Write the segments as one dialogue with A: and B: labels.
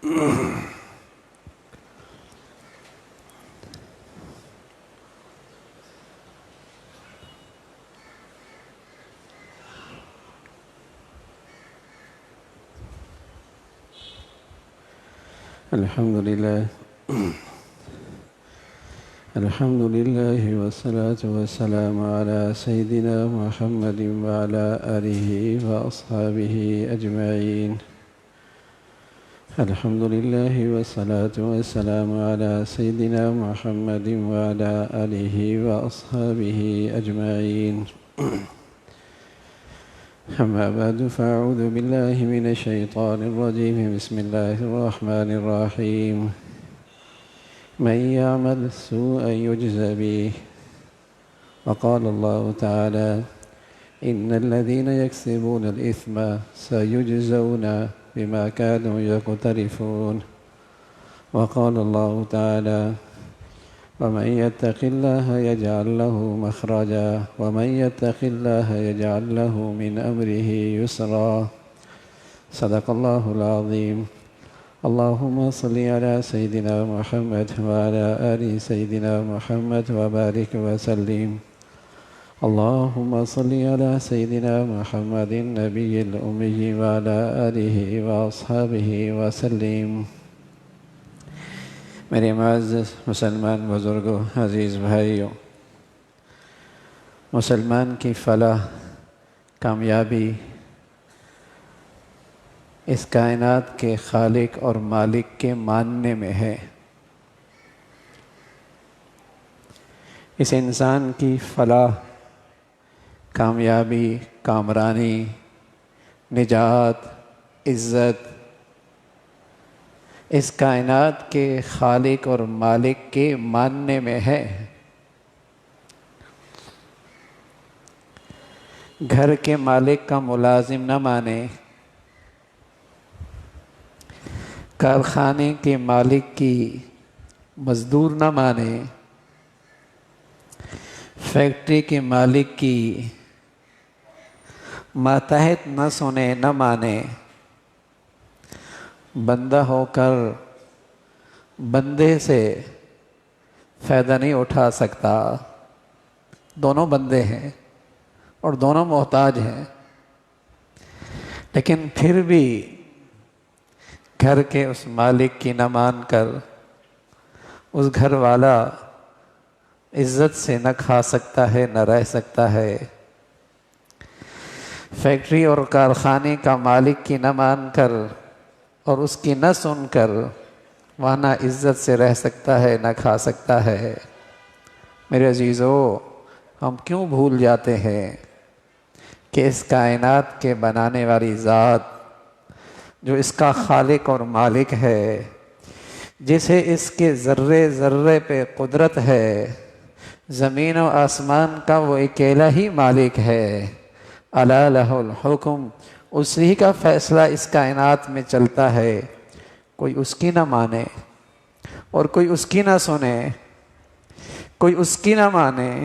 A: الحمد لله والصلاة والسلام على سيدنا محمد وعلى آله وأصحابه أجمعين. الحمد لله والصلاة والسلام على سيدنا محمد وعلى آله وأصحابه أجمعين. أما بعد فأعوذ بالله من الشيطان الرجيم. بسم الله الرحمن الرحيم. من يعمل سوءا يجز به. وقال الله تعالى إن الذين يكسبون الإثم سيجزون بما كانوا يقترفون. وقال الله تعالى ومن يتق الله يجعل له مخرجا ومن يتق الله يجعل له من أمره يسرا. صدق الله العظيم. اللهم صل على سيدنا محمد وعلى آل سيدنا محمد وبارك وسلم. اللهم صل على سيدنا محمد النبي الأمي وعلى آله وأصحابه وسلم. میرے معزز مسلمان بزرگوں، عزیز بھائیوں، مسلمان کی فلاح، کامیابی اس کائنات کے خالق اور مالک کے ماننے میں ہے۔ اس انسان کی فلاح، کامیابی، کامرانی، نجات، عزت اس کائنات کے خالق اور مالک کے ماننے میں ہے۔ گھر کے مالک کا ملازم نہ مانے، کارخانے کے مالک کی مزدور نہ مانے، فیکٹری کے مالک کی ماتحت نہ سنے، نہ مانے، بندہ ہو کر بندے سے فائدہ نہیں اٹھا سکتا۔ دونوں بندے ہیں اور دونوں محتاج ہیں، لیکن پھر بھی گھر کے اس مالک کی نہ مان کر اس گھر والا عزت سے نہ کھا سکتا ہے، نہ رہ سکتا ہے۔ فیکٹری اور کارخانے کا مالک کی نہ مان کر اور اس کی نہ سن کر وہاں نہ عزت سے رہ سکتا ہے، نہ کھا سکتا ہے۔ میرے عزیزو، ہم کیوں بھول جاتے ہیں کہ اس کائنات کے بنانے والی ذات، جو اس کا خالق اور مالک ہے، جسے اس کے ذرے ذرے پہ قدرت ہے، زمین و آسمان کا وہ اکیلا ہی مالک ہے۔ الا لہ الحکم، اسی کا فیصلہ اس کائنات میں چلتا ہے۔ کوئی اس کی نہ مانے اور کوئی اس کی نہ سنے، کوئی اس کی نہ مانے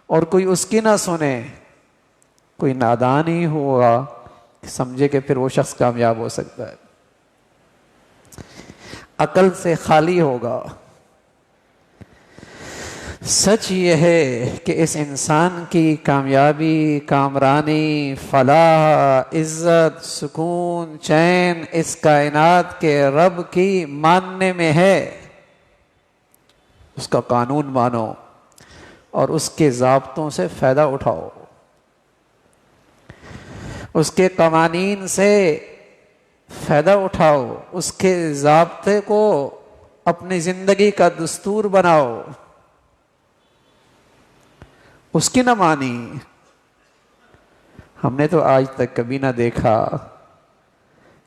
A: اور کوئی اس کی نہ سنے، کوئی نادان ہی ہوگا سمجھے کہ پھر وہ شخص کامیاب ہو سکتا ہے، عقل سے خالی ہوگا۔ سچ یہ ہے کہ اس انسان کی کامیابی، کامرانی، فلاح، عزت، سکون، چین اس کائنات کے رب کی ماننے میں ہے۔ اس کا قانون مانو اور اس کے ضابطوں سے فائدہ اٹھاؤ، اس کے قوانین سے فائدہ اٹھاؤ، اس کے ضابطے کو اپنی زندگی کا دستور بناؤ۔ اس کی نہ مانی، ہم نے تو آج تک کبھی نہ دیکھا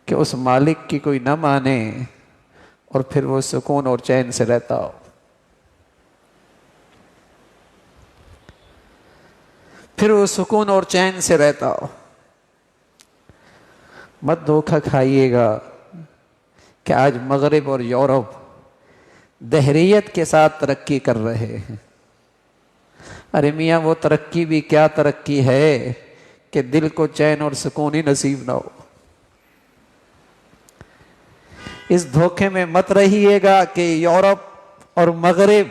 A: کہ اس مالک کی کوئی نہ مانے اور پھر وہ سکون اور چین سے رہتا ہو۔ پھر وہ سکون اور چین سے رہتا ہو۔ مت دھوکہ کھائیے گا کہ آج مغرب اور یورپ دہریت کے ساتھ ترقی کر رہے ہیں۔ ارے میاں، وہ ترقی بھی کیا ترقی ہے کہ دل کو چین اور سکون ہی نصیب نہ ہو۔ اس دھوکے میں مت رہیے گا کہ یورپ اور مغرب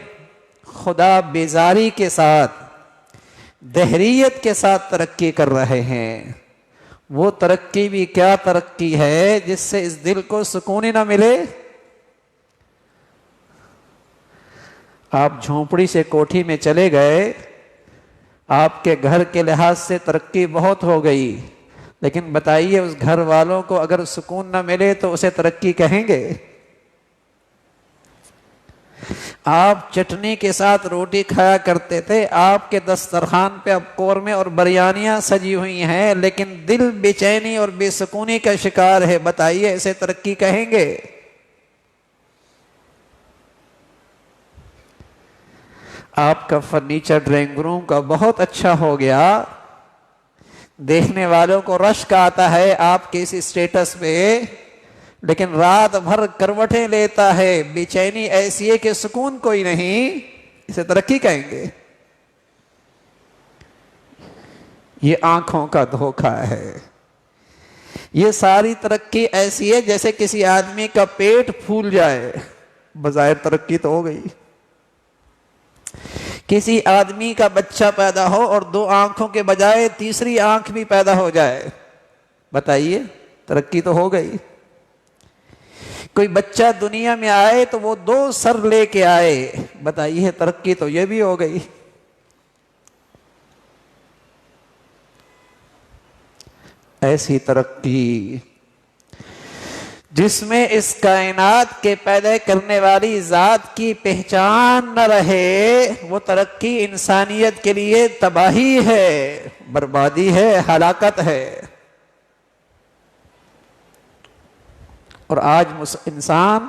A: خدا بیزاری کے ساتھ، دہریت کے ساتھ ترقی کر رہے ہیں۔ وہ ترقی بھی کیا ترقی ہے جس سے اس دل کو سکون ہی نہ ملے۔ آپ جھونپڑی سے کوٹھی میں چلے گئے، آپ کے گھر کے لحاظ سے ترقی بہت ہو گئی، لیکن بتائیے اس گھر والوں کو اگر سکون نہ ملے تو اسے ترقی کہیں گے؟ آپ چٹنی کے ساتھ روٹی کھایا کرتے تھے، آپ کے دسترخوان پہ اب قورمے اور بریانیاں سجی ہوئی ہیں، لیکن دل بے چینی اور بے سکونی کا شکار ہے، بتائیے اسے ترقی کہیں گے؟ آپ کا فرنیچر ڈرائنگ روم کا بہت اچھا ہو گیا، دیکھنے والوں کو رشک آتا ہے آپ کے اس اسٹیٹس پہ، لیکن رات بھر کروٹیں لیتا ہے، بے چینی ایسی ہے کہ سکون کوئی نہیں، اسے ترقی کہیں گے؟ یہ آنکھوں کا دھوکہ ہے۔ یہ ساری ترقی ایسی ہے جیسے کسی آدمی کا پیٹ پھول جائے، بظاہر ترقی تو ہو گئی۔ کسی آدمی کا بچہ پیدا ہو اور 2 آنکھوں کے بجائے تیسری آنکھ بھی پیدا ہو جائے، بتائیے ترقی تو ہو گئی۔ کوئی بچہ دنیا میں آئے تو وہ 2 سر لے کے آئے، بتائیے ترقی تو یہ بھی ہو گئی۔ ایسی ترقی جس میں اس کائنات کے پیدا کرنے والی ذات کی پہچان نہ رہے، وہ ترقی انسانیت کے لیے تباہی ہے، بربادی ہے، ہلاکت ہے۔ اور آج انسان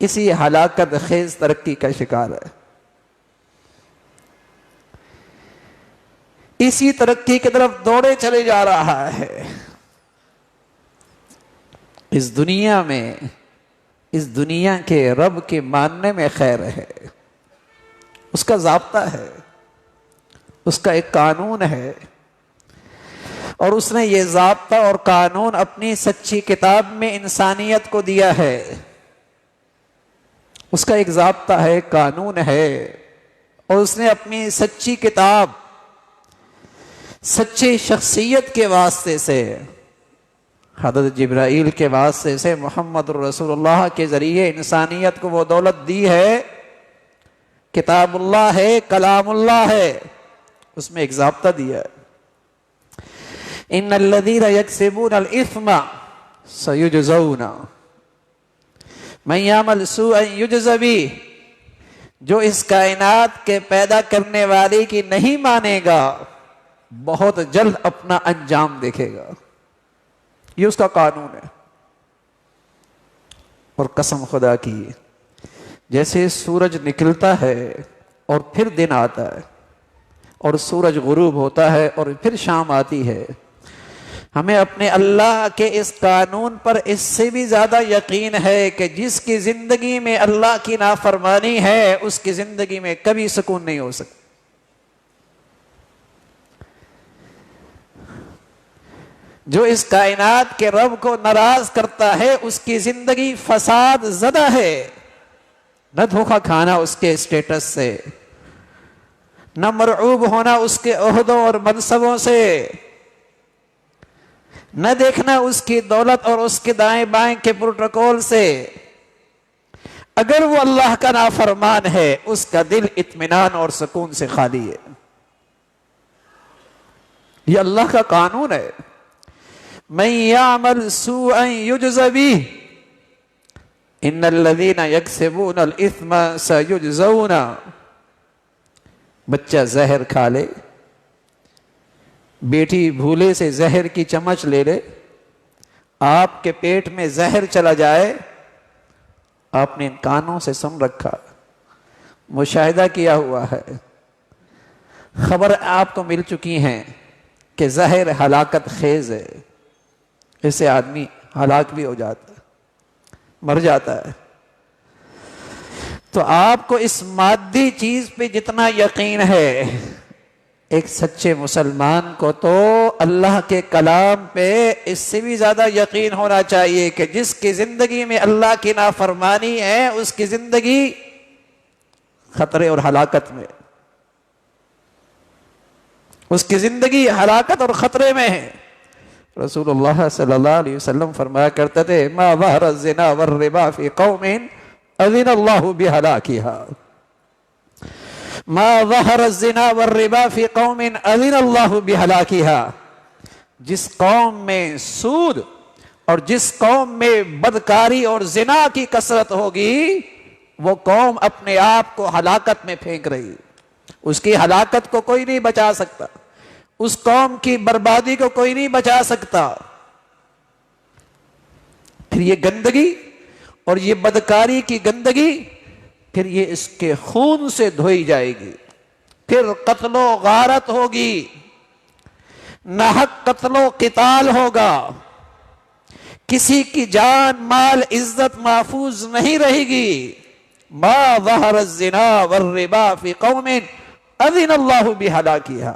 A: اسی ہلاکت خیز ترقی کا شکار ہے، اسی ترقی کی طرف دوڑے چلے جا رہا ہے۔ اس دنیا میں، اس دنیا کے رب کے ماننے میں خیر ہے، اس کا ضابطہ ہے، اس کا ایک قانون ہے، اور اس نے یہ ضابطہ اور قانون اپنی سچی کتاب میں انسانیت کو دیا ہے۔ اس کا ایک ضابطہ ہے، قانون ہے، اور اس نے اپنی سچی کتاب، سچی شخصیت کے واسطے سے، حضرت جبرائیل کے واسطے سے، محمد رسول اللہ کے ذریعے انسانیت کو وہ دولت دی ہے۔ کتاب اللہ ہے، کلام اللہ ہے، اس میں ایک ضابطہ دیا ہے۔ ان الذین یکسبون الاثم سیجزون من یعمل سوءا یجز بہ، جو اس کائنات کے پیدا کرنے والے کی نہیں مانے گا، بہت جلد اپنا انجام دیکھے گا۔ یہ اس کا قانون ہے۔ اور قسم خدا کی، جیسے سورج نکلتا ہے اور پھر دن آتا ہے، اور سورج غروب ہوتا ہے اور پھر شام آتی ہے، ہمیں اپنے اللہ کے اس قانون پر اس سے بھی زیادہ یقین ہے کہ جس کی زندگی میں اللہ کی نافرمانی ہے، اس کی زندگی میں کبھی سکون نہیں ہو سکتا۔ جو اس کائنات کے رب کو ناراض کرتا ہے، اس کی زندگی فساد زدہ ہے۔ نہ دھوکہ کھانا اس کے اسٹیٹس سے، نہ مرعوب ہونا اس کے عہدوں اور منصبوں سے، نہ دیکھنا اس کی دولت اور اس کے دائیں بائیں کے پروٹوکول سے۔ اگر وہ اللہ کا نافرمان ہے، اس کا دل اطمینان اور سکون سے خالی ہے۔ یہ اللہ کا قانون ہے۔ من یعمل سوءا یجز بہ ان الذین یکسبون الاثم سیجزون۔ بچہ زہر کھا لے، بیٹی بھولے سے زہر کی چمچ لے لے، آپ کے پیٹ میں زہر چلا جائے، آپ نے ان کانوں سے سن رکھا، مشاہدہ کیا ہوا ہے، خبر آپ کو مل چکی ہیں کہ زہر ہلاکت خیز ہے، اس سے آدمی ہلاک بھی ہو جاتا ہے، مر جاتا ہے۔ تو آپ کو اس مادی چیز پہ جتنا یقین ہے، ایک سچے مسلمان کو تو اللہ کے کلام پہ اس سے بھی زیادہ یقین ہونا چاہیے کہ جس کی زندگی میں اللہ کی نافرمانی ہے اس کی زندگی خطرے اور ہلاکت میں، اس کی زندگی ہلاکت اور خطرے میں ہے۔ رسول اللہ صلی اللہ علیہ وسلم فرمایا کرتے تھے ما ظہر الزنا والربا فی قوم اذن اللہ بہلاکها، ما ظہر الزنا والربا فی قوم اذن اللہ بہلاکها، جس قوم میں سود اور جس قوم میں بدکاری اور زنا کی کثرت ہوگی وہ قوم اپنے آپ کو ہلاکت میں پھینک رہی، اس کی ہلاکت کو کوئی نہیں بچا سکتا، اس قوم کی بربادی کو کوئی نہیں بچا سکتا۔ پھر یہ گندگی اور یہ بدکاری کی گندگی پھر یہ اس کے خون سے دھوئی جائے گی، پھر قتل و غارت ہوگی، ناحق قتل و قتال ہوگا، کسی کی جان مال عزت محفوظ نہیں رہے گی۔ ما ظہر الزنا والربا فی قوم اذن اللہ بہلاکها،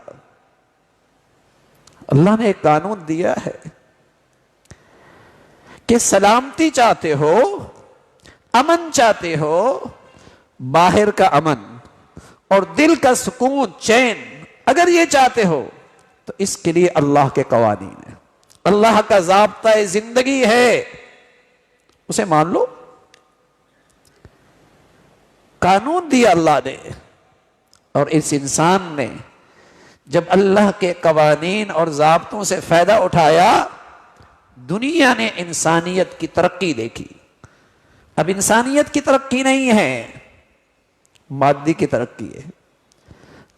A: اللہ نے ایک قانون دیا ہے کہ سلامتی چاہتے ہو، امن چاہتے ہو، باہر کا امن اور دل کا سکون چین اگر یہ چاہتے ہو تو اس کے لیے اللہ کے قوانین ہیں، اللہ کا ضابطہ زندگی ہے، اسے مان لو۔ قانون دیا اللہ نے، اور اس انسان نے جب اللہ کے قوانین اور ضابطوں سے فائدہ اٹھایا دنیا نے انسانیت کی ترقی دیکھی۔ اب انسانیت کی ترقی نہیں ہے، مادی کی ترقی ہے۔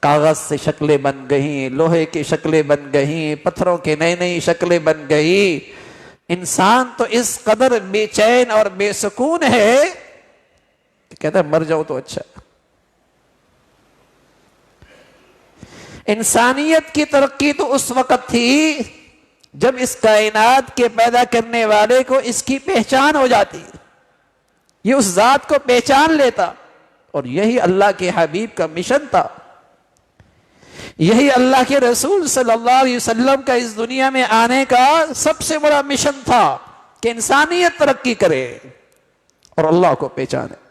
A: کاغذ سے شکلیں بن گئیں، لوہے کی شکلیں بن گئیں، پتھروں کی نئی نئی شکلیں بن گئی۔ انسان تو اس قدر بے چین اور بے سکون ہے کہ کہتا ہے مر جاؤ تو اچھا۔ انسانیت کی ترقی تو اس وقت تھی جب اس کائنات کے پیدا کرنے والے کو اس کی پہچان ہو جاتی، یہ اس ذات کو پہچان لیتا، اور یہی اللہ کے حبیب کا مشن تھا، یہی اللہ کے رسول صلی اللہ علیہ وسلم کا اس دنیا میں آنے کا سب سے بڑا مشن تھا کہ انسانیت ترقی کرے اور اللہ کو پہچانے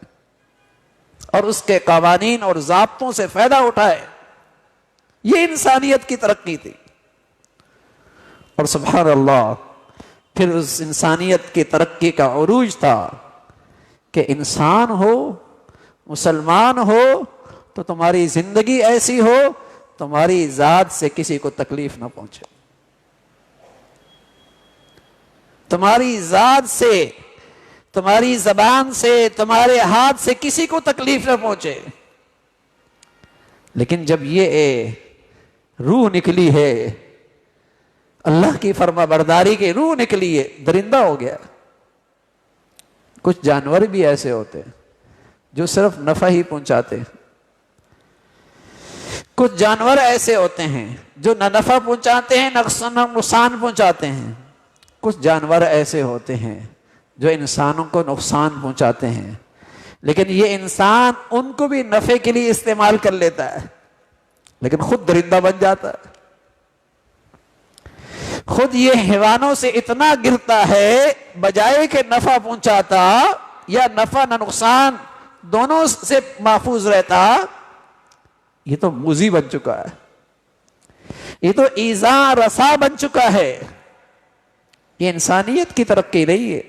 A: اور اس کے قوانین اور ضابطوں سے فائدہ اٹھائے۔ یہ انسانیت کی ترقی تھی، اور سبحان اللہ پھر اس انسانیت کی ترقی کا عروج تھا کہ انسان ہو، مسلمان ہو تو تمہاری زندگی ایسی ہو تمہاری ذات سے کسی کو تکلیف نہ پہنچے، تمہاری ذات سے، تمہاری زبان سے، تمہارے ہاتھ سے کسی کو تکلیف نہ پہنچے۔ لیکن جب یہ روح نکلی ہے اللہ کی فرما برداری کی، روح نکلی ہے، درندہ ہو گیا۔ کچھ جانور بھی ایسے ہوتے ہیں جو صرف نفع ہی پہنچاتے ہیں، کچھ جانور ایسے ہوتے ہیں جو نہ نفع پہنچاتے ہیں نہ نقصان پہنچاتے ہیں، کچھ جانور ایسے ہوتے ہیں جو انسانوں کو نقصان پہنچاتے ہیں، لیکن یہ انسان ان کو بھی نفع کے لیے استعمال کر لیتا ہے، لیکن خود درندہ بن جاتا ہے، خود یہ حیوانوں سے اتنا گرتا ہے بجائے کہ نفع پہنچاتا یا نفع نہ نقصان دونوں سے محفوظ رہتا، یہ تو موذی بن چکا ہے، یہ تو ایذا رسا بن چکا ہے۔ یہ انسانیت کی ترقی نہیں ہے۔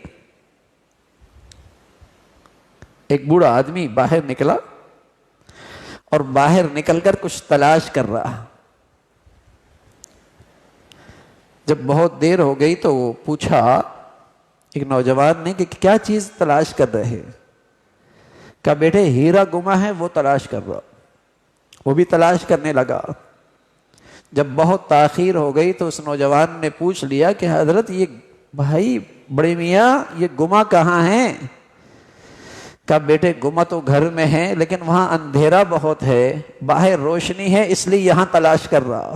A: ایک بوڑھا آدمی باہر نکلا اور باہر نکل کر کچھ تلاش کر رہا، جب بہت دیر ہو گئی تو وہ پوچھا ایک نوجوان نے کہ کیا چیز تلاش کر رہے؟ کہا بیٹے ہیرا گما ہے وہ تلاش کر رہا۔ وہ بھی تلاش کرنے لگا۔ جب بہت تاخیر ہو گئی تو اس نوجوان نے پوچھ لیا کہ حضرت یہ بھائی بڑے میاں یہ گما کہاں ہیں؟ کہا بیٹے گما تو گھر میں ہے لیکن وہاں اندھیرا بہت ہے، باہر روشنی ہے اس لیے یہاں تلاش کر رہا۔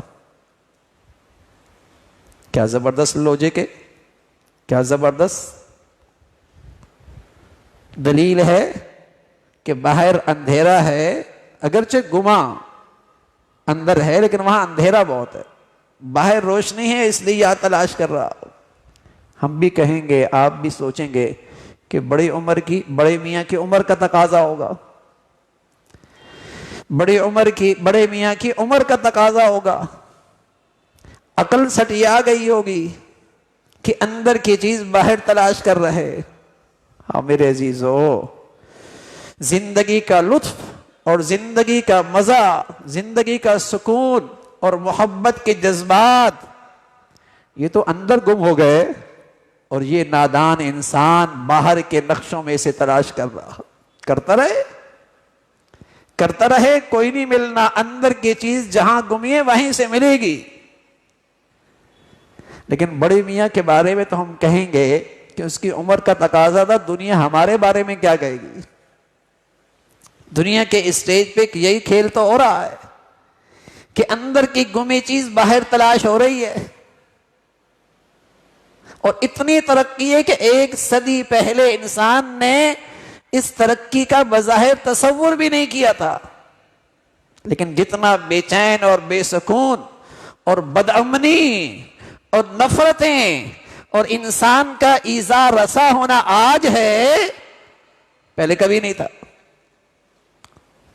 A: کیا زبردست لوجک ہے، کیا زبردست دلیل ہے کہ باہر اندھیرا ہے، اگرچہ گما اندر ہے لیکن وہاں اندھیرا بہت ہے، باہر روشنی ہے اس لیے یہاں تلاش کر رہا ہوں۔ ہم بھی کہیں گے، آپ بھی سوچیں گے کہ بڑے میاں کی عمر کا تقاضا ہوگا، بڑے میاں کی عمر کا تقاضا ہوگا، عقل سٹیا گئی ہوگی کہ اندر کی چیز باہر تلاش کر رہے۔ ہاں میرے عزیزو، زندگی کا لطف اور زندگی کا مزہ، زندگی کا سکون اور محبت کے جذبات یہ تو اندر گم ہو گئے، اور یہ نادان انسان باہر کے نقشوں میں سے تلاش کر رہا، کرتا رہے کوئی نہیں ملنا، اندر کی چیز جہاں گمی ہے وہیں سے ملے گی۔ لیکن بڑے میاں کے بارے میں تو ہم کہیں گے کہ اس کی عمر کا تقاضا تھا، دنیا ہمارے بارے میں کیا کہے گی؟ دنیا کے اسٹیج پہ یہی کھیل تو ہو رہا ہے کہ اندر کی گمی چیز باہر تلاش ہو رہی ہے، اور اتنی ترقی ہے کہ 1 صدی پہلے انسان نے اس ترقی کا بظاہر تصور بھی نہیں کیا تھا، لیکن جتنا بے چین اور بے سکون اور بدامنی اور نفرتیں اور انسان کا ایذا رسا ہونا آج ہے، پہلے کبھی نہیں تھا۔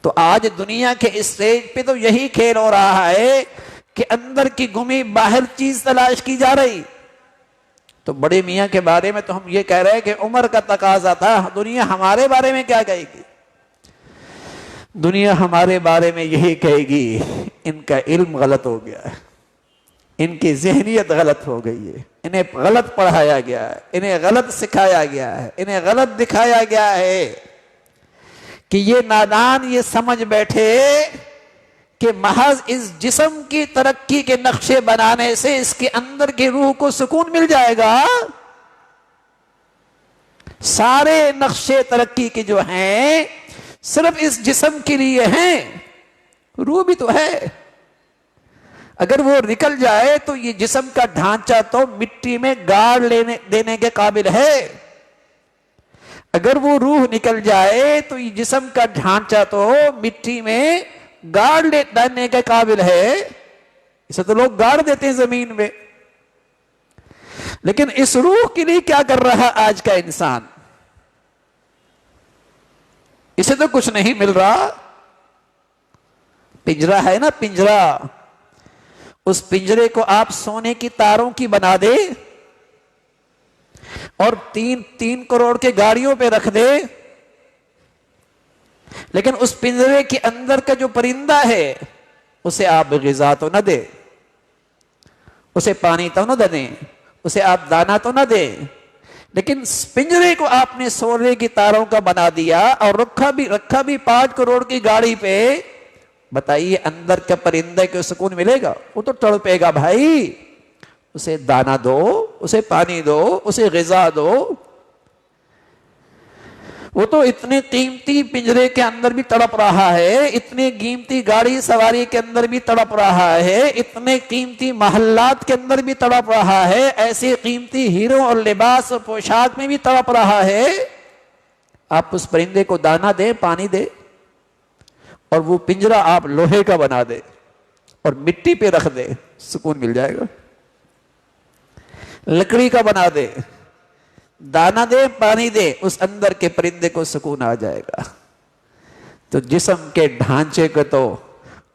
A: تو آج دنیا کے اسٹیج پہ تو یہی کھیل ہو رہا ہے کہ اندر کی گمی باہر چیز تلاش کی جا رہی۔ تو بڑے میاں کے بارے میں تو ہم یہ کہہ رہے ہیں کہ عمر کا تقاضا تھا، دنیا ہمارے بارے میں کیا کہے گی؟ دنیا ہمارے بارے میں یہی کہے گی ان کا علم غلط ہو گیا ہے، ان کی ذہنیت غلط ہو گئی ہے، انہیں غلط پڑھایا گیا ہے، انہیں غلط سکھایا گیا ہے، انہیں غلط دکھایا گیا ہے، کہ یہ نادان یہ سمجھ بیٹھے کہ محض اس جسم کی ترقی کے نقشے بنانے سے اس کے اندر کی روح کو سکون مل جائے گا۔ سارے نقشے ترقی کے جو ہیں صرف اس جسم کے لیے ہیں، روح بھی تو ہے، اگر وہ نکل جائے تو یہ جسم کا ڈھانچہ تو مٹی میں گاڑ دینے کے قابل ہے، اگر وہ روح نکل جائے تو یہ جسم کا ڈھانچہ تو مٹی میں گاڑ ڈالنے کے قابل ہے، اسے تو لوگ گاڑ دیتے ہیں زمین میں۔ لیکن اس روح کے لیے کیا کر رہا آج کا انسان؟ اسے تو کچھ نہیں مل رہا۔ پنجرا ہے نا، پنجرا، اس پنجرے کو آپ سونے کی تاروں کی بنا دے اور 3 کروڑ کے گاڑیوں پہ رکھ دے، لیکن اس پنجرے کے اندر کا جو پرندہ ہے اسے آپ غذا تو نہ دے، اسے پانی تو نہ دیں، اسے آپ دانا تو نہ دیں، لیکن پنجرے کو آپ نے سونے کی تاروں کا بنا دیا اور رکھا بھی 5 کروڑ کی گاڑی پہ۔ بتائیے اندر کا پرندے کو سکون ملے گا؟ وہ تو تڑپے گا بھائی، اسے دانا دو، اسے پانی دو، اسے غذا دو۔ وہ تو اتنے قیمتی پنجرے کے اندر بھی تڑپ رہا ہے، اتنی قیمتی گاڑی سواری کے اندر بھی تڑپ رہا ہے، اتنے قیمتی محلات کے اندر بھی تڑپ رہا ہے، ایسے قیمتی ہیروں اور لباس اور پوشاک میں بھی تڑپ رہا ہے۔ آپ اس پرندے کو دانا دیں، پانی دیں، اور وہ پنجرا آپ لوہے کا بنا دے اور مٹی پہ رکھ دے، سکون مل جائے گا۔ لکڑی کا بنا دے، دانا دے، پانی دے، اس اندر کے پرندے کو سکون آ جائے گا۔ تو جسم کے ڈھانچے کو تو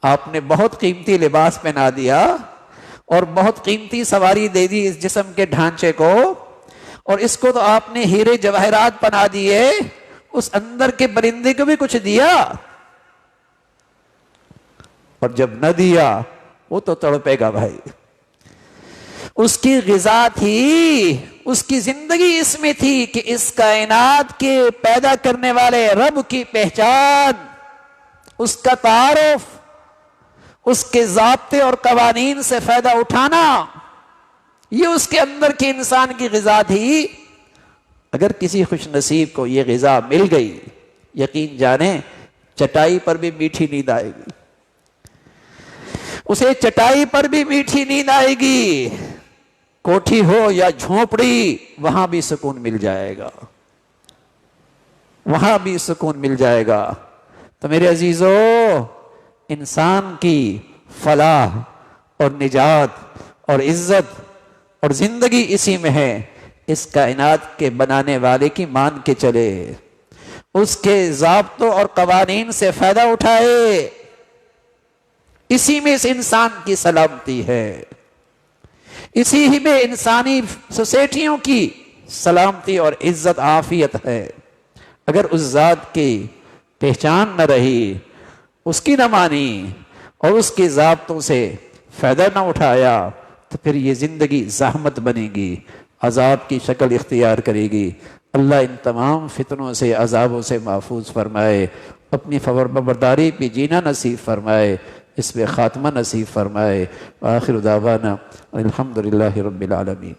A: آپ نے بہت قیمتی لباس پہنا دیا اور بہت قیمتی سواری دے دی اس جسم کے ڈھانچے کو، اور اس کو تو آپ نے ہیرے جواہرات بنا دیے، اس اندر کے پرندے کو بھی کچھ دیا، اور جب نہ دیا وہ تو تڑپے گا بھائی۔ اس کی غذا تھی، اس کی زندگی اس میں تھی کہ اس کائنات کے پیدا کرنے والے رب کی پہچان، اس کا تعارف، اس کے ضابطے اور قوانین سے فائدہ اٹھانا، یہ اس کے اندر کی انسان کی غذا تھی۔ اگر کسی خوش نصیب کو یہ غذا مل گئی، یقین جانیں چٹائی پر بھی میٹھی نیند آئے گی، اسے چٹائی پر بھی میٹھی نیند آئے گی، کوٹھی ہو یا جھونپڑی وہاں بھی سکون مل جائے گا، وہاں بھی سکون مل جائے گا۔ تو میرے عزیزو، انسان کی فلاح اور نجات اور عزت اور زندگی اسی میں ہے۔ اس کائنات کے بنانے والے کی مان کے چلے، اس کے ضابطوں اور قوانین سے فائدہ اٹھائے، اسی میں اس انسان کی سلامتی ہے، اسی ہی میں انسانی سوسائٹیوں کی سلامتی اور عزت عافیت ہے۔ اگر اس ذات کی پہچان نہ رہی، اس کی نہ مانی اور اس کے ضابطوں سے فائدہ نہ اٹھایا تو پھر یہ زندگی زحمت بنے گی، عذاب کی شکل اختیار کرے گی۔ اللہ ان تمام فتنوں سے، عذابوں سے محفوظ فرمائے، اپنی فرمانبرداری پہ جینا نصیب فرمائے، اس پہ خاتمہ نصیب فرمائے۔ وآخر دعوانا الحمدللہ رب العالمین۔